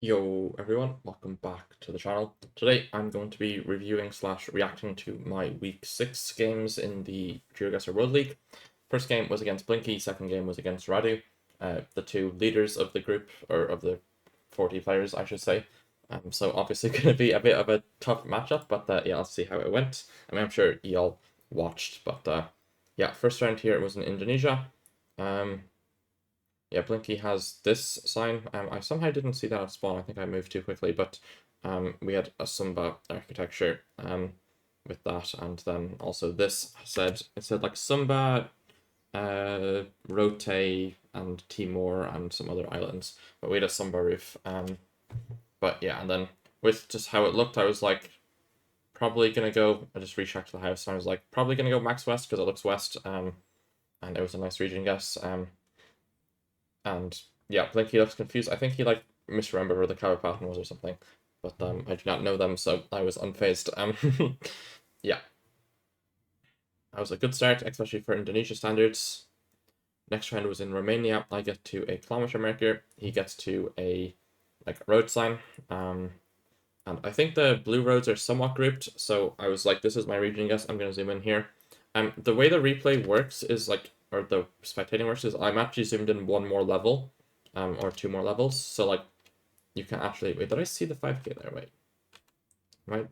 Yo everyone, welcome back to the channel. Today I'm going to be reviewing slash reacting to my week 6 games in the Geoguessr World League. First game was against Blinky, second game was against Radu, the two leaders of the group, or of the 40 players I should say. So obviously going to be a bit of a tough matchup, but yeah, let's see how it went. I mean, I'm sure you all watched, but yeah, first round here was in Indonesia. Yeah, Blinky has this sign. I somehow didn't see that at spawn. I think I moved too quickly, but we had a Sumba architecture with that, and then also this said like Sumba, Rote, and Timor, and some other islands. But we had a Sumba roof. But yeah, and then with just how it looked, I was like probably gonna go. I just rechecked the house, and I was like probably gonna go max west because it looks west. And it was a nice region guess. And yeah, Blinky looks confused. I think he like misremembered where the cover pattern was or something. But I do not know them, so I was unfazed. Yeah, that was a good start, especially for Indonesia standards. Next round was in Romania. I get to a kilometer marker. He gets to a like road sign. And I think the blue roads are somewhat grouped, so I was like, this is my region guess. I'm gonna zoom in here. The way the replay works is like, or the spectating works is I'm actually zoomed in one more level, or two more levels. So like, you can actually wait. Did I see the 5K there? Wait, right?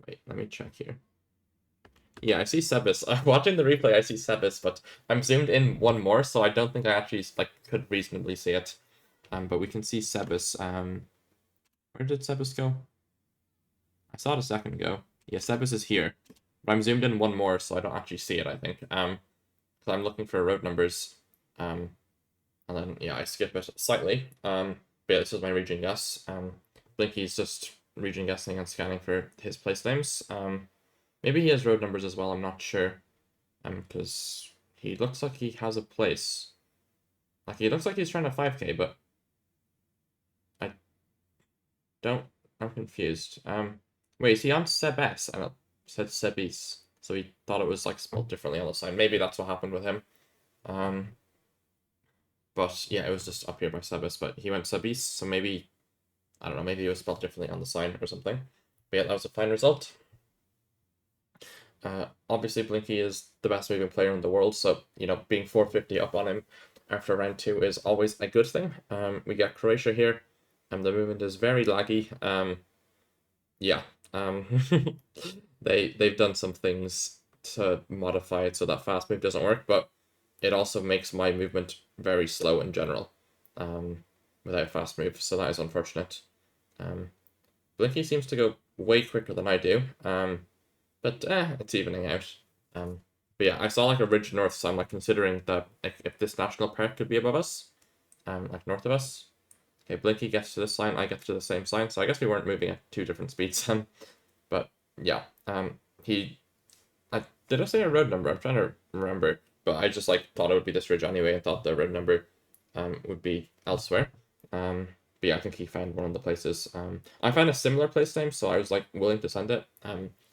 Wait, let me check here. Yeah, I see Sebis. Watching the replay, I see Sebis, but I'm zoomed in one more, so I don't think I actually like could reasonably see it. But we can see Sebis. Where did Sebis go? I saw it a second ago. Yeah, Sebis is here. But I'm zoomed in one more, so I don't actually see it, I think. Because I'm looking for road numbers. And then, yeah, I skip it slightly. But yeah, this is my region guess. Blinky's just region guessing and scanning for his place names. Maybe he has road numbers as well, I'm not sure. Because he looks like he has a place. Like, he looks like he's trying to 5K, but I don't... I'm confused. Wait, is he on Sebes? And it said Sebis. So he thought it was, like, spelled differently on the sign. Maybe that's what happened with him. But yeah, it was just up here by Sebes, but he went Sebis, so maybe, I don't know, maybe it was spelled differently on the sign or something. But yeah, that was a fine result. Obviously, Blinky is the best moving player in the world, so, you know, being 450 up on him after round 2 is always a good thing. We get Croatia here, and the movement is very laggy. Yeah, they've done some things to modify it so that fast move doesn't work, but it also makes my movement very slow in general, without fast move, so that is unfortunate. Blinky seems to go way quicker than I do, but it's evening out. But yeah, I saw like a ridge north, so I'm like considering that if this national park could be above us, like north of us. Okay, Blinky gets to this sign, I get to the same sign, so I guess we weren't moving at two different speeds. But yeah, did I say a road number? I'm trying to remember, but I just like thought it would be this ridge anyway, and thought the road number would be elsewhere. But yeah, I think he found one of the places. I found a similar place name, so I was like willing to send it.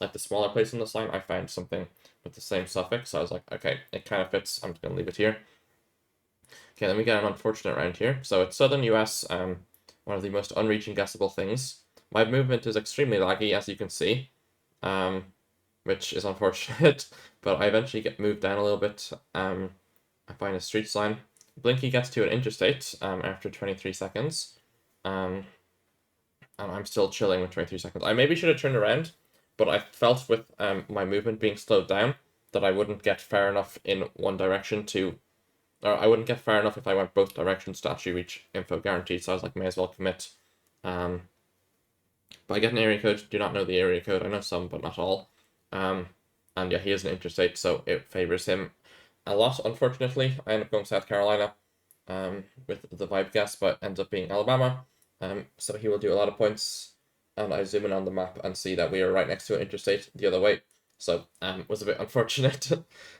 Like the smaller place in the sign, I found something with the same suffix, so I was like, okay, it kind of fits. I'm just gonna leave it here. Okay, then we get an unfortunate round here. So it's southern US, one of the most unreaching guessable things. My movement is extremely laggy, as you can see, which is unfortunate, but I eventually get moved down a little bit. I find a street sign. Blinky gets to an interstate after 23 seconds. And I'm still chilling with 23 seconds. I maybe should have turned around, but I felt with my movement being slowed down that I wouldn't get far enough in one direction to, or I wouldn't get far enough if I went both directions to actually reach info guaranteed. So I was like, may as well commit. But I get an area code. Do not know the area code. I know some, but not all. And yeah, he is an interstate, so it favors him a lot. Unfortunately, I end up going South Carolina with the vibe guess, but ends up being Alabama. So he will do a lot of points, and I zoom in on the map and see that we are right next to an interstate the other way. So it was a bit unfortunate.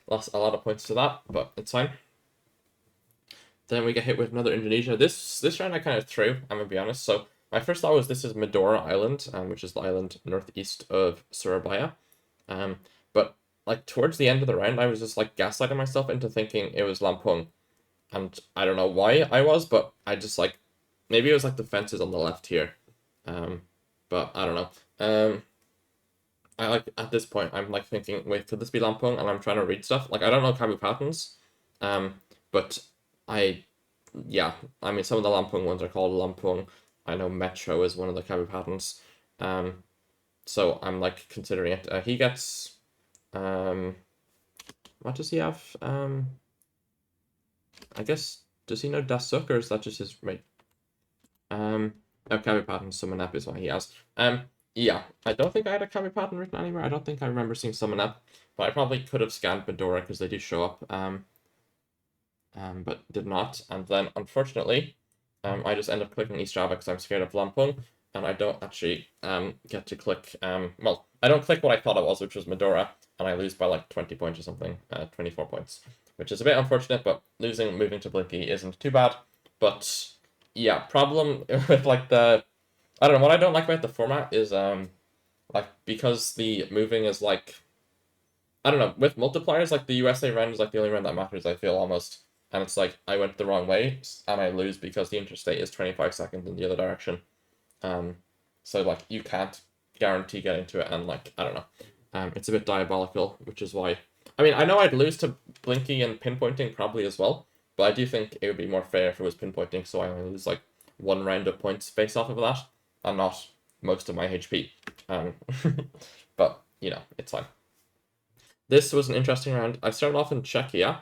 Lost a lot of points to that, but it's fine. Then we get hit with another Indonesia. This round I kind of threw, I'm gonna be honest. So my first thought was this is Medora Island, which is the island northeast of Surabaya. But like towards the end of the round, I was just like gaslighting myself into thinking it was Lampung, and I don't know why I was, but I just like maybe it was like the fences on the left here. But I don't know. I like at this point I'm like thinking, wait, could this be Lampung? And I'm trying to read stuff. Like I don't know Kabu patterns. But I yeah, I mean some of the Lampung ones are called Lampung. I know Metro is one of the Kabu patterns. So I'm like considering it. He gets what does he have? I guess does he know Dasuk or is that just his mate? Oh, Kabu pattern summon up is what he has. Yeah, I don't think I had a Kabu pattern written anywhere. I don't think I remember seeing summon up, but I probably could have scanned Medora because they do show up. But did not. And then unfortunately, I just end up clicking East Java because I'm scared of Lampung, and I don't actually get to click. Well, I don't click what I thought it was, which was Medora, and I lose by like 20 points or something, 24 points, which is a bit unfortunate. But moving to Blinky isn't too bad. But yeah, problem with like I don't know, what I don't like about the format is like because the moving is like I don't know, with multipliers like the USA round is like the only round that matters, I feel almost. And it's like I went the wrong way and I lose because the interstate is 25 seconds in the other direction. So like you can't guarantee getting to it and like I don't know. It's a bit diabolical, which is why I mean I know I'd lose to Blinky and pinpointing probably as well, but I do think it would be more fair if it was pinpointing, so I only lose like one round of points based off of that and not most of my HP. But you know, it's fine. This was an interesting round. I started off in Czechia.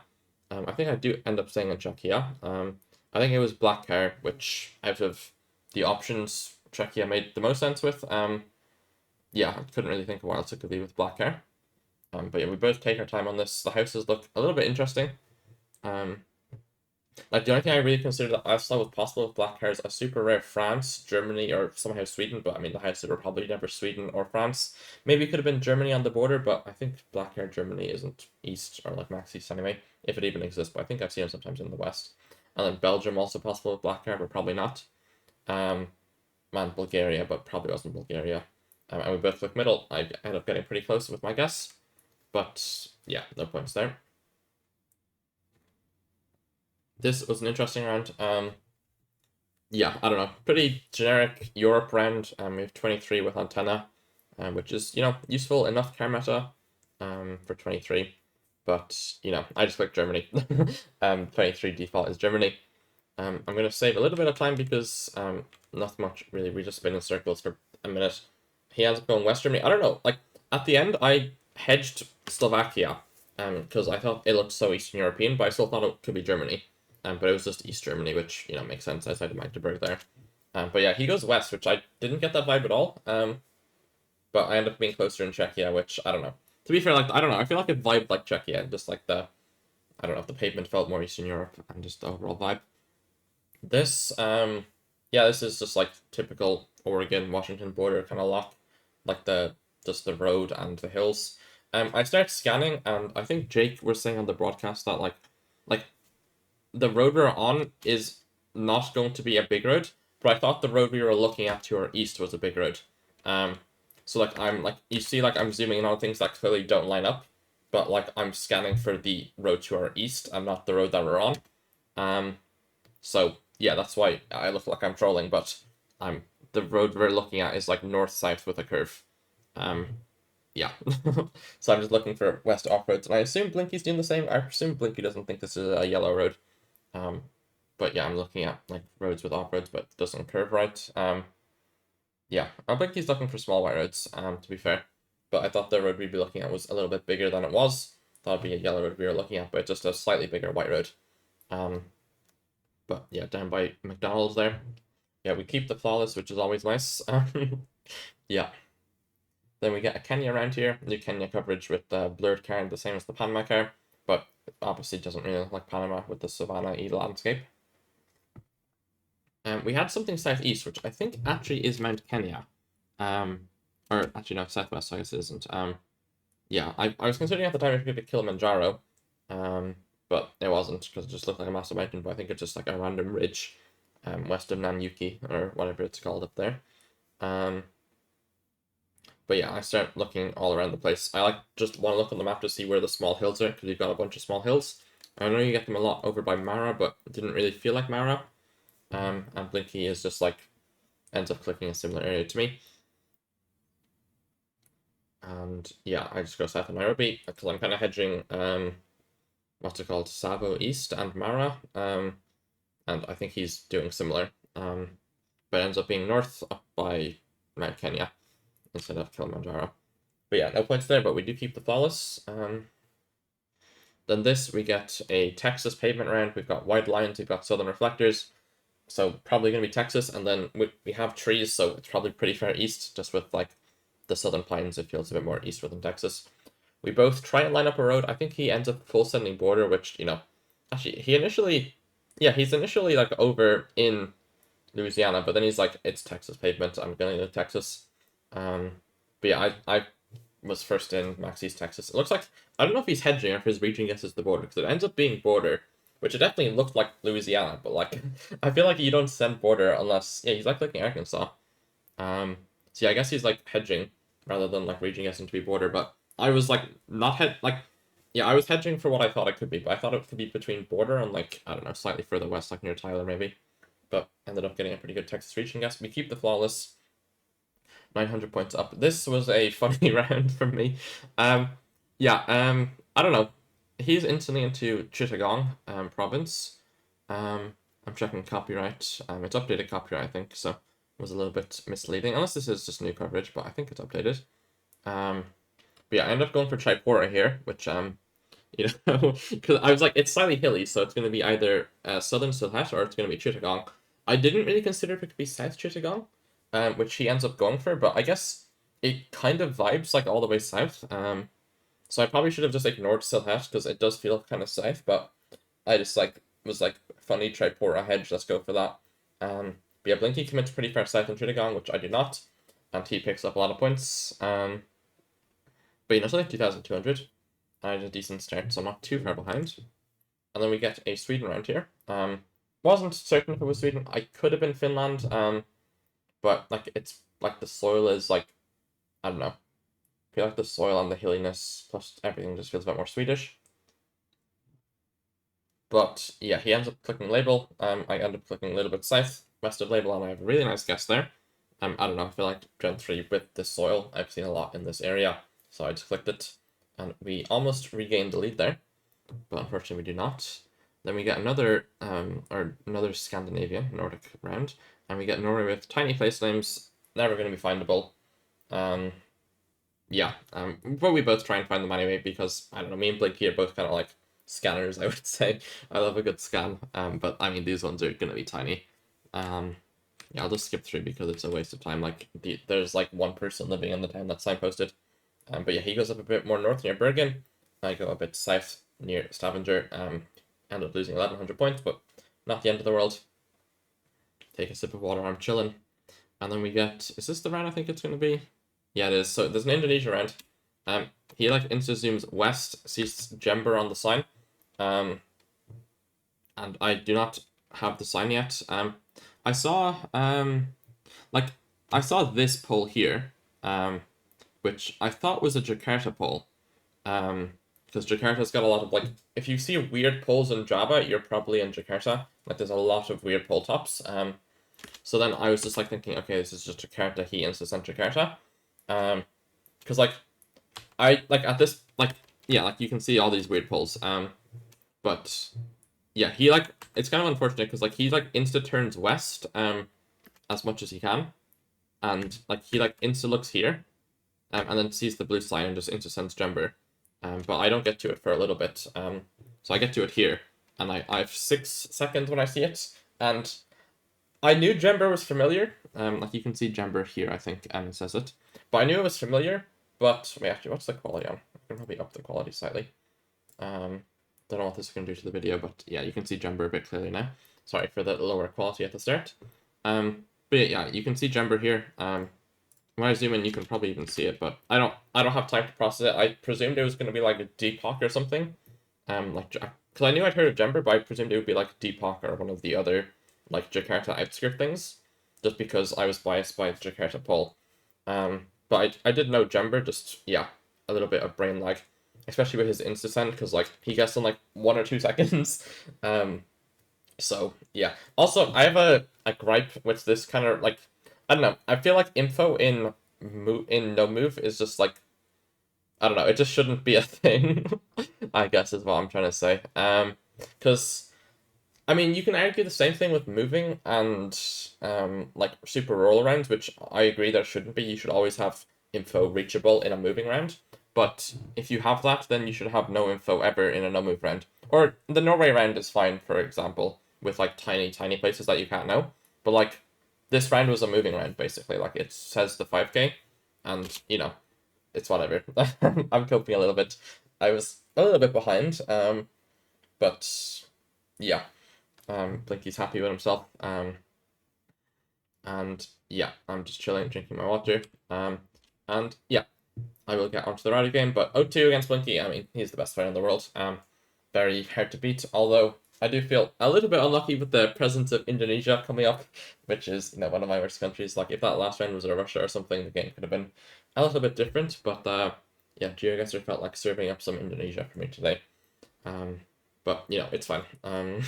I think I do end up staying in Czechia. I think it was black hair, which out of the options, Czechia made the most sense with. Yeah, I couldn't really think of what else it could be with black hair. But yeah, we both take our time on this. The houses look a little bit interesting. Like the only thing I really considered that I thought was possible with black hair is a super rare France, Germany, or somehow Sweden. But I mean, the houses were probably never Sweden or France. Maybe it could have been Germany on the border, but I think black hair Germany isn't east or like max east anyway, if it even exists. But I think I've seen them sometimes in the west. And then Belgium also possible with black hair, but probably not. Man, Bulgaria, but probably wasn't Bulgaria. And we both click middle. I ended up getting pretty close with my guess, but yeah, no points there. This was an interesting round. Yeah, I don't know. Pretty generic Europe round. We have 23 with antenna, which is, you know, useful enough care meta for 23. But, you know, I just clicked Germany. 23 default is Germany. I'm going to save a little bit of time because not much, really. We just spin in circles for a minute. He ends up going West Germany. I don't know. Like, at the end, I hedged Slovakia because I thought it looked so Eastern European, but I still thought it could be Germany. But it was just East Germany, which, you know, makes sense outside of Magdeburg there. But yeah, he goes west, which I didn't get that vibe at all. But I end up being closer in Czechia, which, I don't know. To be fair, like, I don't know, I feel like it vibed like Czechia, just like I don't know, if the pavement felt more Eastern Europe and just the overall vibe. This, yeah, this is just like typical Oregon, Washington border kind of lock. Like just the road and the hills. I started scanning, and I think Jake was saying on the broadcast that, like, the road we were on is not going to be a big road, but I thought the road we were looking at to our east was a big road. So like I'm like you see like I'm zooming in on things that clearly don't line up, but like I'm scanning for the road to our east and not the road that we're on. So yeah, that's why I look like I'm trolling, but the road we're looking at is like north south with a curve. Yeah. So I'm just looking for west off roads, and I assume Blinky's doing the same. I presume Blinky doesn't think this is a yellow road. But yeah, I'm looking at like roads with off roads, but it doesn't curve right. Yeah, I think he's looking for small white roads. To be fair, but I thought the road we'd be looking at was a little bit bigger than it was. Thought it'd be a yellow road we were looking at, but just a slightly bigger white road. But yeah, down by McDonald's there. Yeah, we keep the flawless, which is always nice. Yeah. Then we get a Kenya around here, new Kenya coverage with the blurred car, the same as the Panama car, but obviously doesn't really look like Panama with the Savannah-y landscape. We had something southeast, which I think actually is Mount Kenya. Or actually no, southwest, so I guess it isn't. Yeah, I was considering at the time if we could Kilimanjaro, but it wasn't because it just looked like a massive mountain, but I think it's just like a random ridge west of Nanyuki, or whatever it's called up there. But yeah, I start looking all around the place. I just want to look on the map to see where the small hills are, because you've got a bunch of small hills. I know you get them a lot over by Mara, but it didn't really feel like Mara. and Blinky is just like ends up clicking a similar area to me. And yeah, I just go south of Nairobi because I'm kind of hedging what's it called, Savo East and Mara, and I think he's doing similar, but it ends up being north up by Mount Kenya instead of Kilimanjaro. But yeah, no points there, but we do keep the flawless. Then this, we get a Texas pavement round. We've got white lines, we've got southern reflectors, so probably going to be Texas, and then we have trees, so it's probably pretty far east, just with like the southern plains, it feels a bit more eastward than Texas. We both try and line up a road. I think he ends up full sending border, which, you know, actually, he's initially like over in Louisiana, but then he's like, it's Texas pavement, I'm going to Texas. But yeah, I was first in Max East Texas. It looks like, I don't know if he's hedging or if his region guesses the border, because it ends up being border, which it definitely looked like Louisiana, but like, I feel like you don't send border unless, yeah, he's like clicking Arkansas. So yeah, I guess he's like hedging rather than like region guessing to be border, but I was like, I was hedging for what I thought it could be, but I thought it could be between border and like, I don't know, slightly further west, like near Tyler maybe. But ended up getting a pretty good Texas region guess. We keep the flawless. 900 points up. This was a funny round for me. I don't know. He's instantly into Chittagong province. I'm checking copyright. It's updated copyright, I think, so it was a little bit misleading. Unless this is just new coverage, but I think it's updated. But yeah, I ended up going for Chaipora here, which because I was like, it's slightly hilly, so it's going to be either southern Sylhet or it's going to be Chittagong. I didn't really consider if it could be South Chittagong, which he ends up going for, but I guess it kind of vibes like all the way south. So I probably should have just ignored Sylhet because it does feel kind of south, but I just like was like, funny, Tripora hedge, let's go for that. But yeah, Blinky commits pretty far south in Chittagong, which I do not, and he picks up a lot of points. But you know, it's only 2,200. I had a decent start, so I'm not too far behind. And then we get a Sweden round here. Wasn't certain if it was Sweden. I could have been Finland. But like it's like the soil is like, I don't know. I feel like the soil and the hilliness plus everything just feels a bit more Swedish. But yeah, he ends up clicking label. I end up clicking a little bit south west of label, and I have a really nice guess there. I don't know. I feel like Gen 3 with the soil, I've seen a lot in this area, so I just clicked it, and we almost regained the lead there, but unfortunately we do not. Then we get another another Scandinavian Nordic round, and we get Norway with tiny place names, never going to be findable. But we both try and find them anyway because I don't know. Me and Blinky are both kind of like scanners, I would say. I love a good scan, but I mean these ones are going to be tiny. Yeah, I'll just skip through because it's a waste of time. Like there's like one person living in the town that's signposted. But yeah, he goes up a bit more north near Bergen. I go a bit south near Stavanger. End up losing 1,100 points, but not the end of the world. Take a sip of water, I'm chilling. And then we get, is this the round I think it's going to be? Yeah, it is. So there's an Indonesia round. He like insta-zooms west, sees Jember on the sign. And I do not have the sign yet. I saw I saw this poll here, which I thought was a Jakarta poll. Because Jakarta's got a lot of like, if you see weird polls in Java, you're probably in Jakarta. Like there's a lot of weird poll tops. So then I was just like thinking, okay, this is just Jakarta. He insta-sent Jakarta. Because like I like at this like yeah, like you can see all these weird polls. But yeah, he like it's kind of unfortunate because like he like insta turns west as much as he can, and like he like insta looks here, and then sees the blue sign and just insta sends Jumper. But I don't get to it for a little bit. So I get to it here, and I have 6 seconds when I see it, and I knew Jember was familiar. Like you can see Jember here, I think, and it says it. But I knew it was familiar. But wait, actually, what's the quality on? I can probably up the quality slightly. Don't know what this is going to do to the video, but yeah, you can see Jember a bit clearly now. Sorry for the lower quality at the start. But yeah, you can see Jember here. When I zoom in, you can probably even see it, but I don't have time to process it. I presumed it was going to be like a Deepak or something. Because I knew I'd heard of Jember, but I presumed it would be like Deepak or one of the other like Jakarta outskirt things, just because I was biased by the Jakarta poll. But I did know Jember, just yeah, a little bit of brain lag, especially with his insta send, because like he guessed in like 1 or 2 seconds. So yeah. Also, I have a gripe with this kind of like, I don't know. I feel like info in no move is just like, I don't know. It just shouldn't be a thing. I guess is what I'm trying to say. Because I mean, you can argue the same thing with moving and like super roll rounds, which I agree there shouldn't be. You should always have info reachable in a moving round. But if you have that, then you should have no info ever in a no move round. Or the Norway round is fine, for example, with like tiny places that you can't know. But like this round was a moving round basically. Like it says the 5K, and it's whatever. I'm coping a little bit. I was a little bit behind, but yeah. Blinky's happy with himself. And yeah, I'm just chilling, drinking my water. And yeah, I will get onto the Radu game. But 0-2 against Blinky, I mean, he's the best player in the world. Very hard to beat. Although I do feel a little bit unlucky with the presence of Indonesia coming up, which is one of my worst countries. Like if that last round was a Russia or something, the game could have been a little bit different. But yeah, Geoguessr felt like serving up some Indonesia for me today. But it's fine. And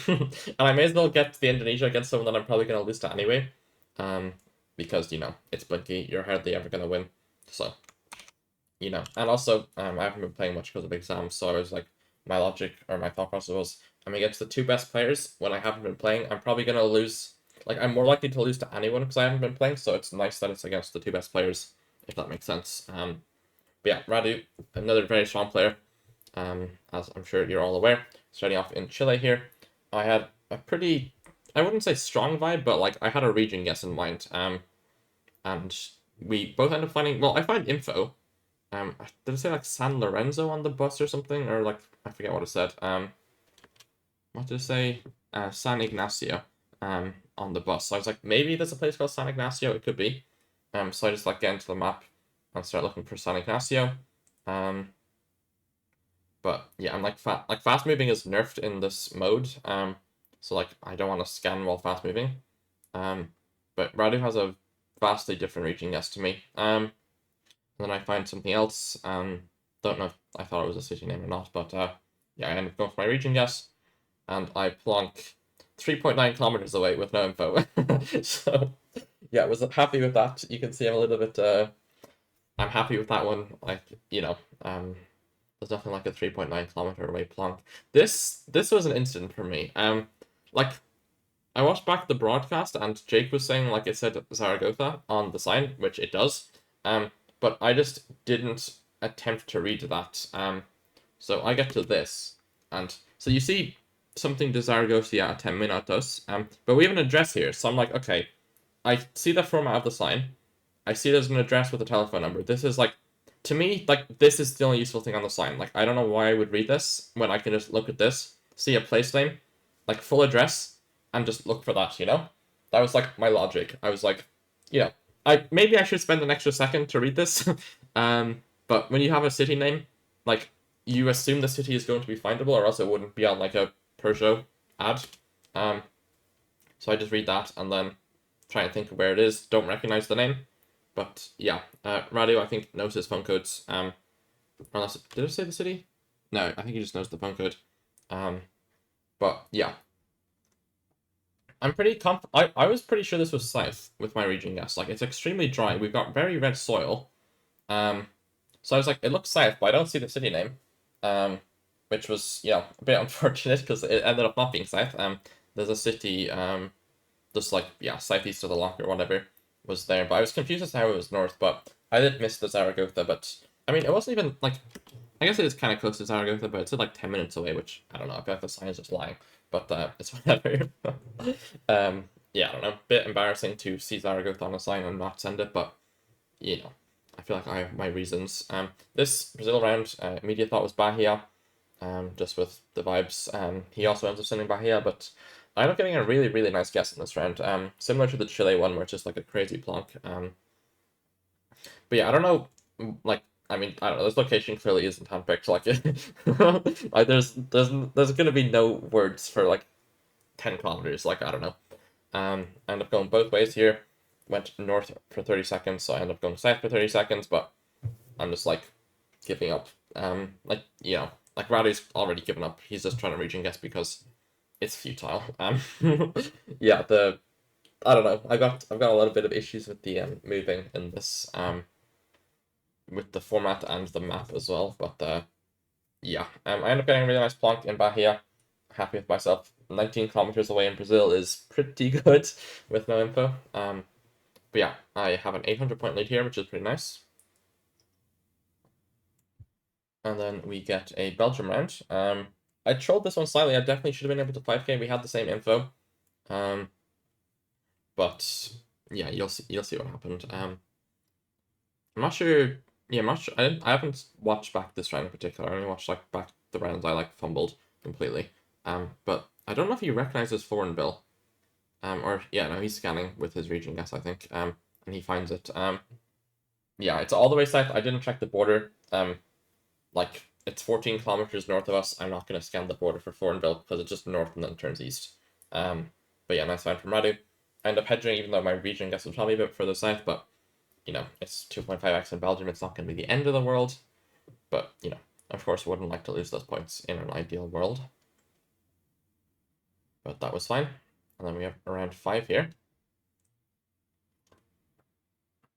I may as well get the Indonesia against someone that I'm probably gonna lose to anyway. Because it's Blinky, you're hardly ever gonna win. So and also I haven't been playing much because of exams, so I was like, my logic or my thought process was, I'm against the two best players when I haven't been playing. I'm probably gonna lose. Like I'm more likely to lose to anyone because I haven't been playing. So it's nice that it's against the two best players, if that makes sense. But yeah, Radu, another very strong player. As I'm sure you're all aware, starting off in Chile here, I had a pretty, I wouldn't say strong vibe, but like I had a region guess in mind. And we both ended up finding. Well, I find info. Did it say like San Lorenzo on the bus or something, or like I forget what it said. What did it say? San Ignacio. On the bus. So I was like, maybe there's a place called San Ignacio. It could be. So I just like get into the map and start looking for San Ignacio. But yeah, I'm like fast moving is nerfed in this mode. So like I don't want to scan while fast moving. But Radu has a vastly different region guess to me. And then I find something else. Don't know if I thought it was a city name or not, but yeah, I ended up going for my region guess, and I plonk 3.9 kilometers away with no info. So yeah, I was happy with that. You can see I'm a little bit. I'm happy with that one. Like there's nothing like a 3.9 kilometer away plonk. This was an incident for me. Like I watched back the broadcast and Jake was saying like it said Zaragoza on the sign, which it does. But I just didn't attempt to read that. So I get to this, and so you see something to Zaragoza at 10 minutos. But we have an address here, so I'm like, okay, I see the format of the sign. I see there's an address with a telephone number. This is like, to me, like this is the only useful thing on the sign. Like I don't know why I would read this when I can just look at this, see a place name, like full address, and just look for that. That was like my logic. I was like, maybe I should spend an extra second to read this. But when you have a city name, like you assume the city is going to be findable, or else it wouldn't be on like a Peugeot ad. So I just read that and then try and think of where it is. Don't recognize the name, but yeah, Radu I think knows his phone codes. Unless did it say the city? No, I think he just knows the phone code. But yeah. I'm pretty I was pretty sure this was south with my region guess. Like, it's extremely dry. We've got very red soil. So I was like, it looks south, but I don't see the city name. Which was, a bit unfortunate because it ended up not being south. There's a city, just like, southeast of the lock or whatever was there. But I was confused as to how it was north, but I did miss the Zaragoza. But, I mean, it wasn't even, like, I guess it is kind of close to Zaragoza, but it's like 10 minutes away, which, I don't know, I feel like the sign is just lying. But it's whatever. Yeah, I don't know. Bit embarrassing to see Zaragoza on a sign and not send it, but I feel like I have my reasons. This Brazil round, immediate thought was Bahia, just with the vibes. He also ends up sending Bahia, but I ended up getting a really, really nice guess in this round. Similar to the Chile one, where it's just like a crazy plonk. But yeah, I don't know, like, I mean, I don't know, this location clearly isn't handpicked, like, there's gonna be no words for, like, 10 kilometers, like, I don't know. I end up going both ways here, went north for 30 seconds, so I end up going south for 30 seconds, but I'm just, like, giving up. Like Radu's already given up, he's just trying to region guess because it's futile. Yeah, I don't know. I've got a little bit of issues with the moving in this with the format and the map as well. But yeah, I end up getting a really nice plonk in Bahia. Happy with myself. 19 kilometers away in Brazil is pretty good with no info. But yeah, I have an 800 point lead here, which is pretty nice. And then we get a Belgium round. I trolled this one slightly. I definitely should have been able to 5K. We had the same info. But yeah, you'll see what happened. I'm not sure. Yeah, I'm not sure. I haven't watched back this round in particular. I only watched like back the rounds I like fumbled completely. But I don't know if he recognizes foreign bill. Or yeah, no, he's scanning with his region guess, I think. And he finds it. Yeah, it's all the way south. I didn't check the border. Like it's 14 kilometers north of us. I'm not gonna scan the border for foreign bill because it's just north and then turns east. But yeah, nice find from Radu. I end up hedging even though my region guess was probably a bit further south, but you know, it's 2.5x in Belgium. It's not going to be the end of the world, but you know, of course, wouldn't like to lose those points in an ideal world. But that was fine. And then we have around 5 here.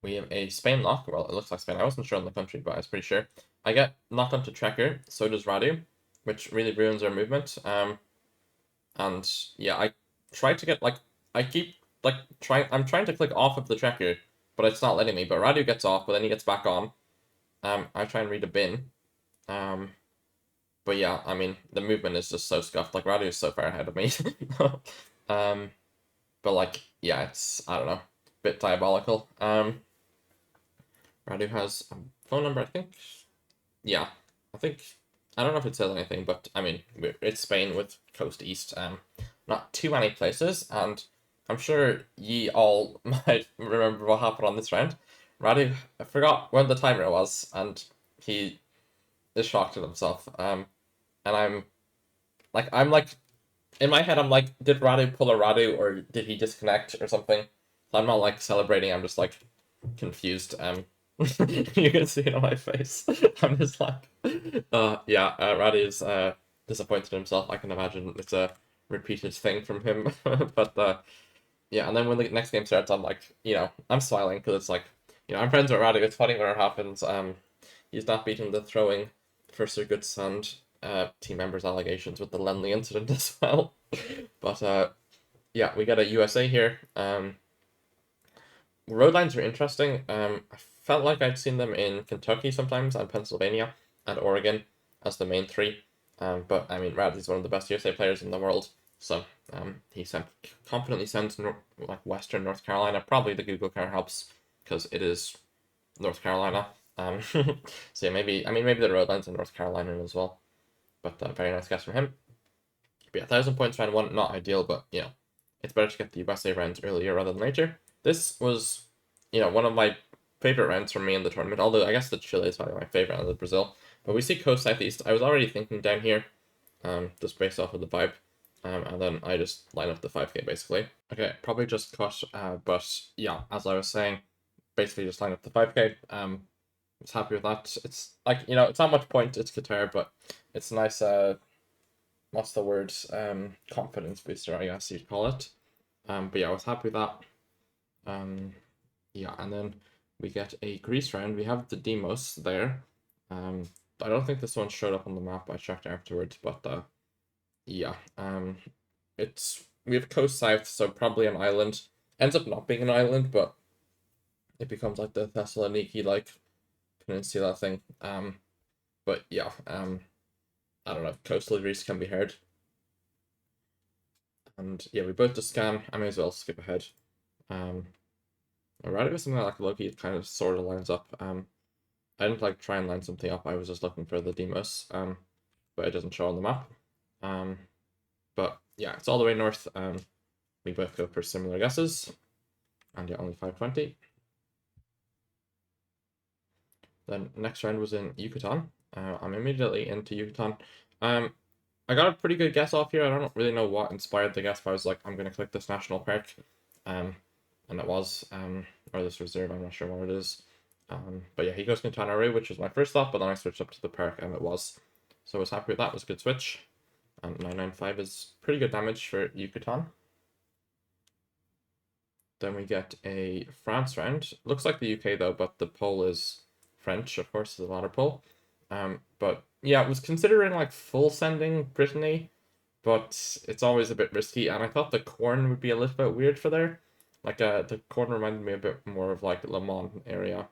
We have a Spain lock. Well, it looks like Spain. I wasn't sure on the country, but I was pretty sure. I get knocked onto Trekker, so does Radu, which really ruins our movement. And yeah, I try to get like I keep like I'm trying to click off of the Trekker, but it's not letting me. But Radu gets off, but then he gets back on. I try and read a bin. But yeah, I mean the movement is just so scuffed. Like Radu is so far ahead of me. But like yeah, it's I don't know, bit diabolical. Radu has a phone number, I think. Yeah, I think I don't know if it says anything, but I mean it's Spain with coast east. Not too many places, and I'm sure ye all might remember what happened on this round. Radu, I forgot when the timer was, and he is shocked at himself. And I'm like, in my head, I'm like, did Radu pull a Radu or did he disconnect or something? So I'm not like celebrating. I'm just like confused. You can see it on my face. I'm just like, yeah, Radu's disappointed in himself. I can imagine it's a repeated thing from him. But yeah, and then when the next game starts, I'm like, you know, I'm smiling because it's like, you know, I'm friends with Radu. It's funny when it happens. He's not beating the throwing for Sir Goodsand team members' allegations with the Lenley incident as well. But yeah, we got a USA here. Road lines are interesting. I felt like I'd seen them in Kentucky sometimes and Pennsylvania and Oregon as the main three. But I mean, Radley's one of the best USA players in the world, so he confidently sends like Western North Carolina. Probably the Google car helps because it is North Carolina. So yeah, maybe the road lines in North Carolina as well. But very nice guess from him. But yeah, 1,000 points round one, not ideal, but you know, it's better to get the USA rounds earlier rather than later. This was, you know, one of my favorite rounds from me in the tournament. Although I guess the Chile is probably my favorite out of Brazil. But we see coast southeast. I was already thinking down here, just based off of the vibe. And then I just line up the 5K basically. Okay, probably just cut. But yeah, as I was saying, basically just line up the 5K. Was happy with that. It's like, you know, it's not much point, it's guitar, but it's a nice what's the word? Confidence booster, I guess you'd call it. But yeah, I was happy with that. Yeah, and then we get a Greece round. We have the Demos there. I don't think this one showed up on the map. I checked afterwards, but yeah. We have coast south, so probably an island. Ends up not being an island, but it becomes like the Thessaloniki like peninsula thing. But yeah, I don't know. Coastal Greece can be heard. And yeah, we both just scan. I may as well skip ahead. Alright, it was something like Loki kind of sort of lines up. I didn't like try and line something up. I was just looking for the Demos. But it doesn't show on the map. But yeah, it's all the way north. We both go for similar guesses. And yeah, only 520. Then next round was in Yucatan. I'm immediately into Yucatan. I got a pretty good guess off here. I don't really know what inspired the guess, but I was like, I'm gonna click this national park. And it was, or this reserve, I'm not sure what it is. But yeah, he goes Quintana Roo, which was my first thought, but then I switched up to the park and it was. So I was happy with that, it was a good switch. And 995 is pretty good damage for Yucatan. Then we get a France round. Looks like the UK though, but the pole is French, of course, is a water pole. But yeah, I was considering like full sending Brittany, but it's always a bit risky, and I thought the corn would be a little bit weird for there. Like the corn reminded me a bit more of like Le Mans area.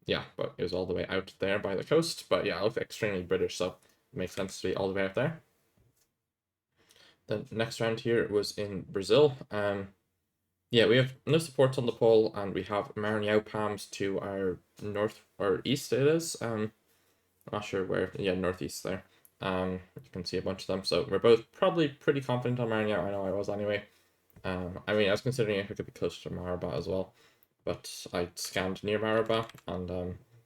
Yeah, but it was all the way out there by the coast. But yeah, it looked extremely British, so it makes sense to be all the way out there. The next round here was in Brazil. Yeah, we have no supports on the pole, and we have Maranhão palms to our north or east. It is. I'm not sure where. Yeah, northeast there. You can see a bunch of them. So we're both probably pretty confident on Maranhão. I know I was anyway. I mean, I was considering if it could be closer to Maraba as well, but I scanned near Maraba, and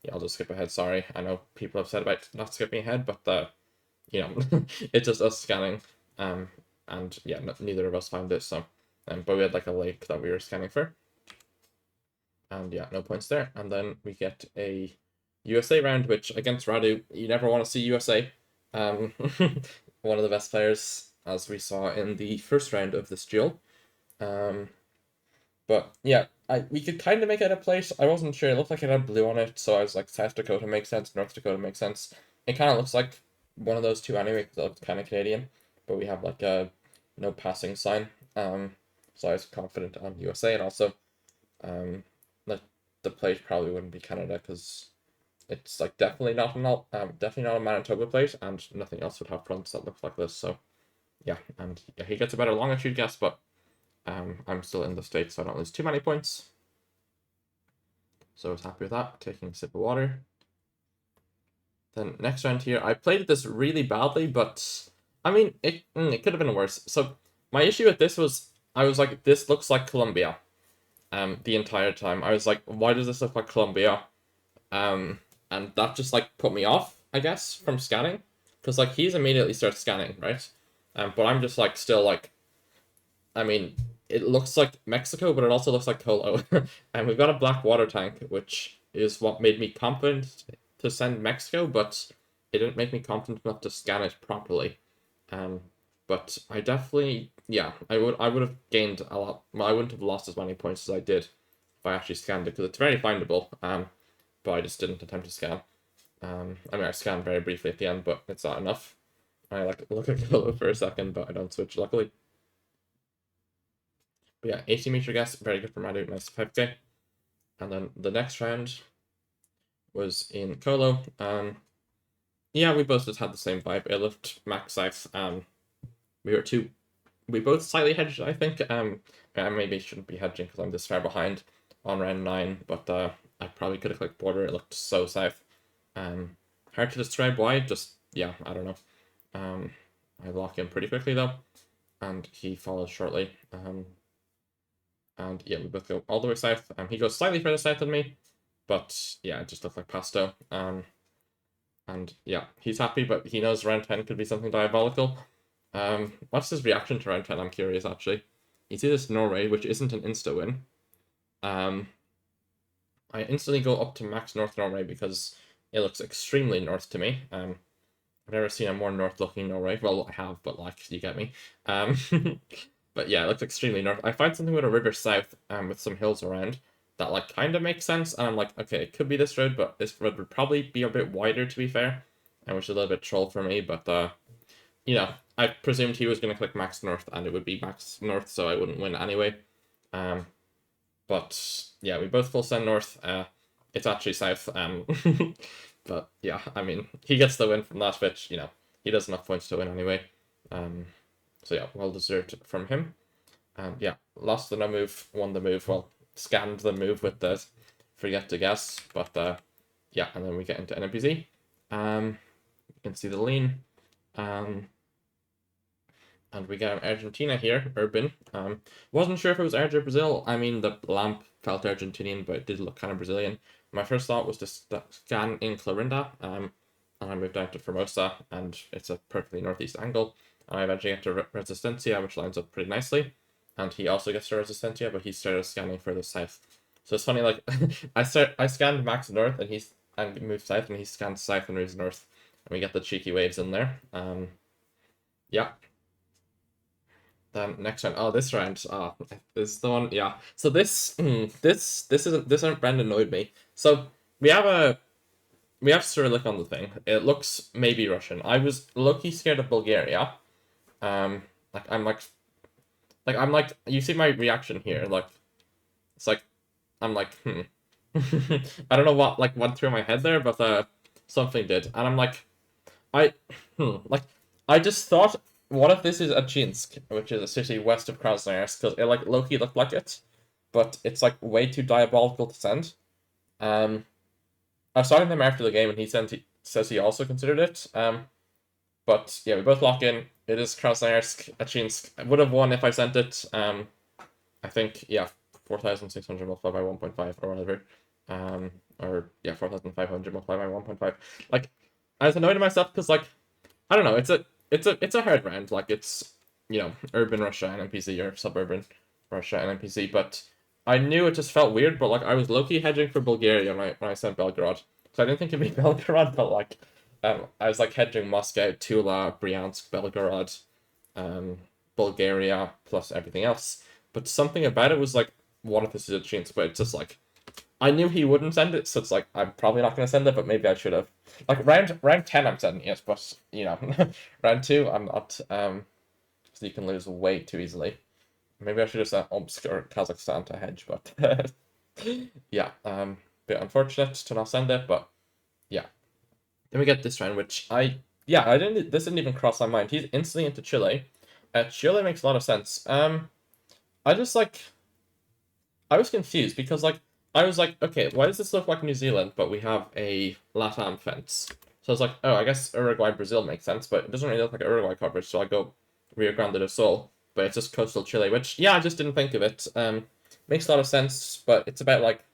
yeah, I'll just skip ahead. Sorry, I know people have said about not skipping ahead, but you know, it's just us scanning. And yeah, neither of us found it. So, but we had like a lake that we were scanning for, and yeah, no points there. And then we get a USA round, which against Radu, you never want to see USA. One of the best players, as we saw in the first round of this duel. But yeah, we could kind of make it a place. I wasn't sure. It looked like it had blue on it, so I was like, South Dakota makes sense, North Dakota makes sense. It kind of looks like one of those two anyway, because it looks kind of Canadian. But we have like a no passing sign. So I was confident on USA, and also, the plate probably wouldn't be Canada because it's like definitely not a Manitoba plate, and nothing else would have fronts that look like this. So yeah, and yeah, he gets a better longitude guess, but I'm still in the States, so I don't lose too many points. So I was happy with that, taking a sip of water. Then next round here, I played this really badly, but I mean, it could have been worse. So my issue with this was, I was like, this looks like Colombia. The entire time. I was like, why does this look like Colombia? And that just like put me off, I guess, from scanning. Because like he's immediately starts scanning, right? But I'm just like still like, I mean, it looks like Mexico, but it also looks like Colo. And we've got a black water tank, which is what made me confident to send Mexico, but it didn't make me confident enough to scan it properly. But I definitely, yeah, I would have gained a lot. Well, I wouldn't have lost as many points as I did if I actually scanned it, because it's very findable. But I just didn't attempt to scan. I mean, I scanned very briefly at the end, but it's not enough. I like look at Colo for a second, but I don't switch, luckily. But yeah, 80-meter guess, very good for Radu, nice 5k. And then the next round was in Colo. Yeah, we both just had the same vibe. It looked max size. We both slightly hedged, I think. I maybe shouldn't be hedging because I'm this far behind on round 9, but I probably could have clicked border. It looked so safe. Hard to describe why, just, yeah, I don't know. I lock in pretty quickly though, and he follows shortly. And yeah, we both go all the way south. He goes slightly further south than me, but yeah, it just looked like Pasto. And yeah, he's happy, but he knows round 10 could be something diabolical. What's his reaction to round 10? I'm curious, actually. You see this Norway, which isn't an insta-win. I instantly go up to max North Norway because it looks extremely north to me. I've never seen a more north-looking Norway. Well, I have, but like, you get me. But yeah, it looks extremely north. I find something with a river south, with some hills around, that like kind of makes sense. And I'm like, okay, it could be this road, but this road would probably be a bit wider, to be fair, and which is a little bit troll for me. But you know, I presumed he was going to click max north, and it would be max north, so I wouldn't win anyway. But yeah, we both full send north. It's actually south. But yeah, I mean, he gets the win from that, which, you know, he does enough points to win anyway. So yeah, well deserved from him. Yeah, lost the no move, won the move. Well, scanned the move with the forget to guess. But yeah, and then we get into NPZ. You can see the lean. And we get Argentina here, Urban. Wasn't sure if it was Argentina or Brazil. I mean, the lamp felt Argentinian, but it did look kind of Brazilian. My first thought was to scan in Clorinda, and I moved out to Formosa, and it's a perfectly northeast angle. And I eventually get to Resistencia, which lines up pretty nicely. And he also gets to Resistencia, but he started scanning further south. So it's funny, like, I scanned max north, and moved south, and he scanned south and moves north. and we get the cheeky waves in there. Yeah. Then next round. Oh, this round. This is the one. Yeah. So this round annoyed me. So we have Cyrillic on the thing. It looks maybe Russian. I was low-key scared of Bulgaria. Like I'm like you see my reaction here. Like it's like I'm like I don't know what like went through my head there, but something did, and I'm like I like I just thought, what if this is Achinsk, which is a city west of Krasnoyarsk, because it like low-key looked like it, but it's like way too diabolical to send. I was talking to him after the game, and says he also considered it. But yeah, we both lock in. It is Krasnoyarsk, Achinsk. I would have won if I sent it. I think, yeah, 4,600 multiplied by 1.5 or whatever. Or yeah, 4,500 multiplied by 1.5. Like, I was annoyed at myself because like I don't know. It's a hard round. Like it's urban Russia and NPC or suburban Russia and NPC. But I knew it just felt weird. But like I was low-key hedging for Bulgaria when I sent Belgorod, so I didn't think it'd be Belgorod. But like I was like hedging Moscow, Tula, Bryansk, Belgorod, Bulgaria plus everything else. But something about it was like, what if this is a chance? But it's just like I knew he wouldn't send it, so it's like I'm probably not gonna send it, but maybe I should have. Like round 10 I'm sending it, but round 2 I'm not, so you can lose way too easily. Maybe I should have sent Omsk or Kazakhstan to hedge, but yeah, bit unfortunate to not send it, but yeah. Then we get this round, which this didn't even cross my mind. He's instantly into Chile. Chile makes a lot of sense. I just like I was confused because like I was like, okay, why does this look like New Zealand, but we have a LATAM fence? So I was like, oh, I guess Uruguay, Brazil makes sense, but it doesn't really look like Uruguay coverage, so I go Rio Grande do Sul, but it's just coastal Chile, which, yeah, I just didn't think of it. Makes a lot of sense, but it's about like,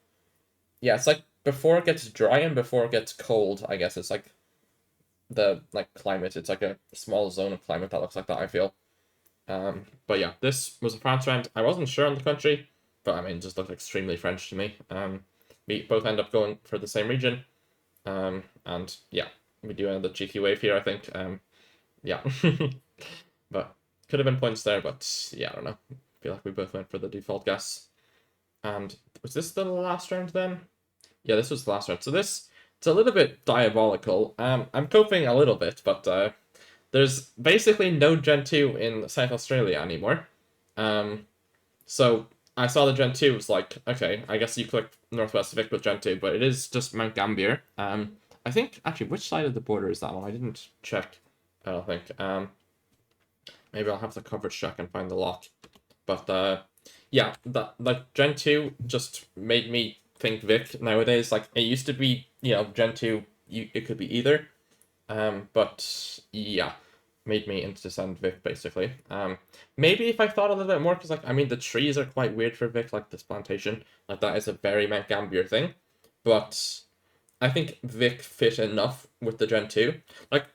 yeah, it's like before it gets dry and before it gets cold, I guess it's like the like climate. It's like a small zone of climate that looks like that, I feel. But yeah, this was a France round. I wasn't sure on the country, but I mean, it just looked extremely French to me. We both end up going for the same region. And yeah, we do end the cheeky wave here, I think. Yeah. But could have been points there, but yeah, I don't know. I feel like we both went for the default guess. And was this the last round then? Yeah, this was the last round. So it's a little bit diabolical. I'm coping a little bit, but there's basically no Gen 2 in South Australia anymore. So I saw the Gen 2 was like, okay, I guess you click Northwest Vic with Gen 2, but it is just Mount Gambier. I think, actually, which side of the border is that one? I didn't check, I don't think. Maybe I'll have the coverage check and find the lock. But yeah, that like Gen 2 just made me think Vic nowadays. Like, it used to be, Gen 2, it could be either. But yeah, made me into send Vic basically. Maybe if I thought a little bit more, because like I mean the trees are quite weird for Vic, like this plantation, like that is a very Mount Gambier thing. But I think Vic fit enough with the Gen 2. Like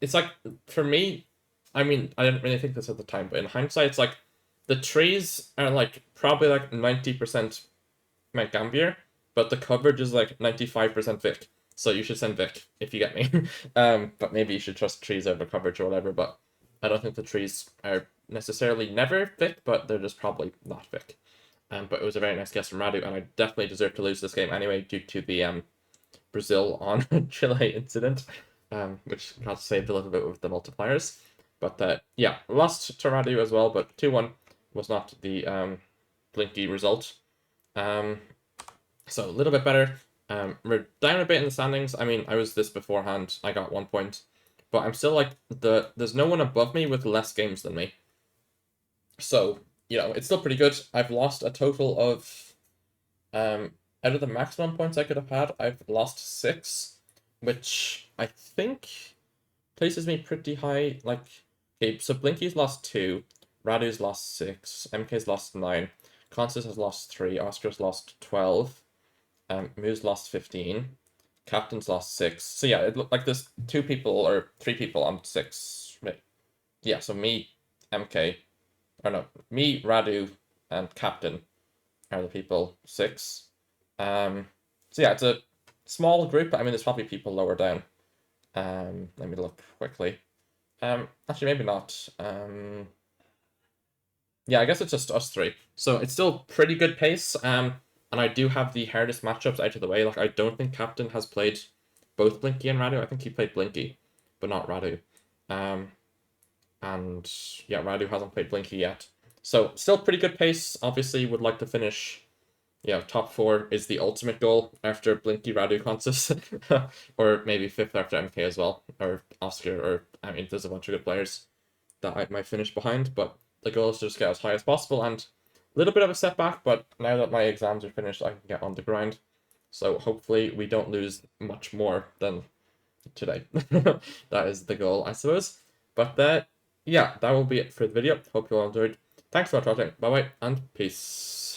it's like for me, I mean I didn't really think this at the time, but in hindsight, it's like the trees are like probably like 90% Mount Gambier, but the coverage is like 95% Vic. So you should send Vic, if you get me. But maybe you should trust trees over coverage or whatever, but I don't think the trees are necessarily never Vic, but they're just probably not Vic. But it was a very nice guess from Radu, and I definitely deserve to lose this game anyway due to the Brazil on Chile incident, which got saved a little bit with the multipliers. But yeah, lost to Radu as well, but 2-1 was not the Blinky result. So a little bit better. We're down a bit in the standings. I mean, I was this beforehand. I got 1 point, but I'm still like there's no one above me with less games than me. So it's still pretty good. I've lost a total of out of the maximum points I could have had, I've lost 6, which I think places me pretty high. Like, okay, so Blinky's lost 2, Radu's lost 6, MK's lost 9, Constance has lost 3, Oscar's lost 12. Moo's lost 15. Captain's lost 6. So yeah, it looked like there's 2 people or 3 people on 6. Yeah, so me, MK, or no, me, Radu, and Captain are the people 6. So yeah, it's a small group, but I mean, there's probably people lower down. Let me look quickly. Actually, maybe not. Yeah, I guess it's just us three. So it's still pretty good pace. And I do have the hardest matchups out of the way. Like, I don't think Captain has played both Blinky and Radu. I think he played Blinky, but not Radu. And yeah, Radu hasn't played Blinky yet. So still pretty good pace. Obviously, would like to finish. Yeah, top 4 is the ultimate goal after Blinky Radu contests, or maybe 5th after MK as well, or Oscar, or I mean, there's a bunch of good players that I might finish behind, but the goal is to just get as high as possible, and a little bit of a setback, but now that my exams are finished, I can get on the grind. So hopefully we don't lose much more than today. That is the goal, I suppose. But yeah, that will be it for the video. Hope you all enjoyed. Thanks for watching. Bye bye and peace.